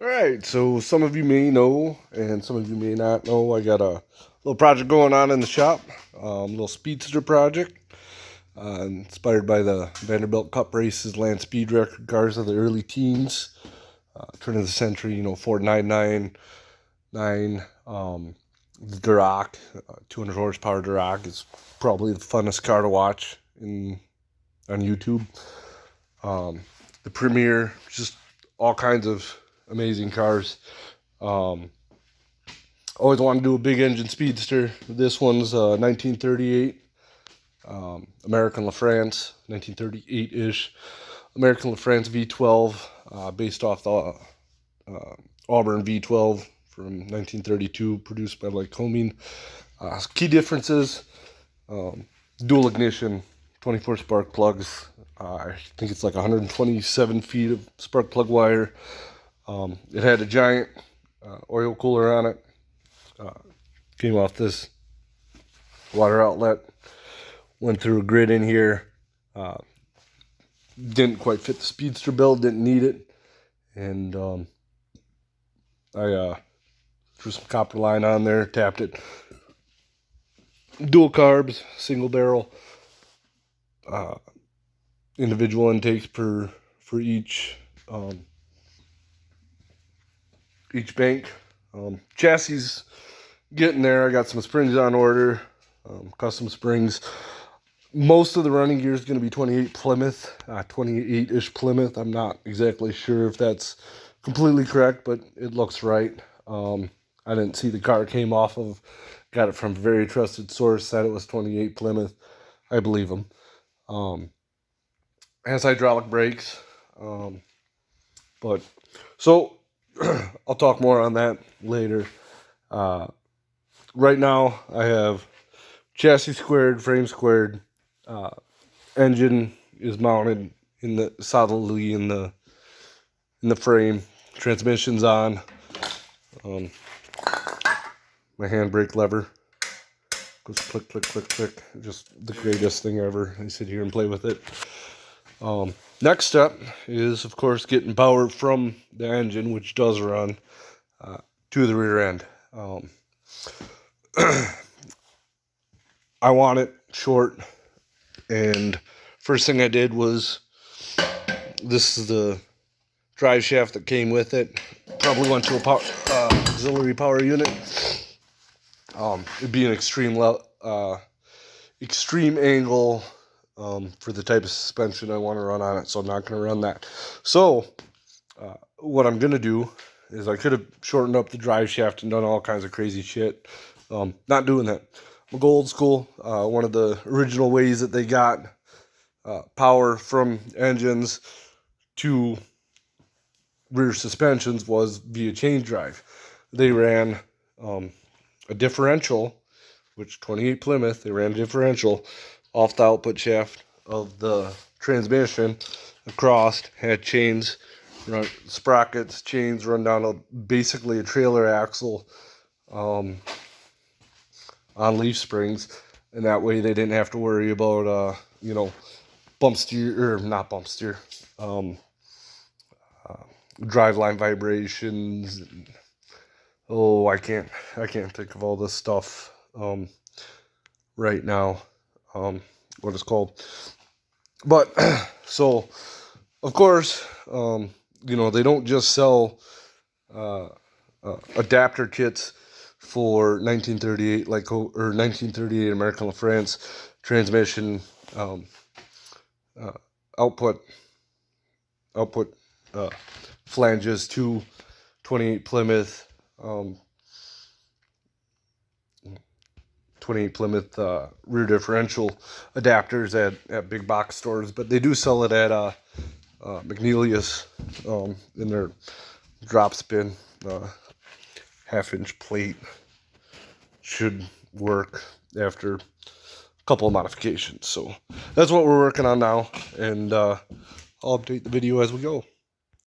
All right, so some of you may know, and some of you may not know, I got a little project going on in the shop, little speedster project, inspired by the Vanderbilt Cup races, land speed record cars of the early teens, turn of the century. Ford 999, the Duroc, 200 horsepower Duroc is probably the funnest car to watch on YouTube. The Premier, just all kinds of amazing cars. Always wanted to do a big engine speedster. This one's 1938 American Lafrance, 1938-ish American Lafrance V12, based off the Auburn V12 from 1932, produced by Lycoming. Key differences: dual ignition, 24 spark plugs. I think it's like 127 feet of spark plug wire. It had a giant oil cooler on it. Came off this water outlet. Went through a grid in here. Didn't quite fit the speedster build. Didn't need it. And I threw some copper line on there. Tapped it. Dual carbs, single barrel. Individual intakes for each bank. Chassis getting there. I got some springs on order, custom springs. Most of the running gear is going to be 28 Plymouth, 28-ish Plymouth. I'm not exactly sure if that's completely correct, but it looks right. I didn't see the car came off of, got it from a very trusted source, said it was 28 Plymouth. I believe them. Has hydraulic brakes. But so I'll talk more on that later. Right now I have chassis squared, frame squared. Engine is mounted solidly in the frame. Transmission's on. My handbrake lever goes click, click, click, click. Just the greatest thing ever. I sit here and play with it. Next step is, of course, getting power from the engine, which does run, to the rear end. I want it short, and first thing I did was, this is the drive shaft that came with it. Probably went to a auxiliary power unit. It'd be an extreme angle for the type of suspension I want to run on it, so I'm not going to run that. So what I'm going to do is, I could have shortened up the drive shaft and done all kinds of crazy shit. Not doing that. I'm going to go old school. One of the original ways that they got power from engines to rear suspensions was via change drive. They ran a differential, which 28 Plymouth, they ran a differential off the output shaft of the transmission across, had chains, sprockets, chains run down basically a trailer axle on leaf springs, and that way they didn't have to worry about bump steer, or not bump steer, driveline vibrations. And, I can't think of all this stuff right now. What it's called. But so, of course, they don't just sell adapter kits for 1938 or 1938 American Lafrance transmission output flanges to 28 Plymouth 28 Plymouth rear differential adapters at big box stores, but they do sell it at McNeelius in their drop spin. Half-inch plate should work after a couple of modifications. So that's what we're working on now, and I'll update the video as we go.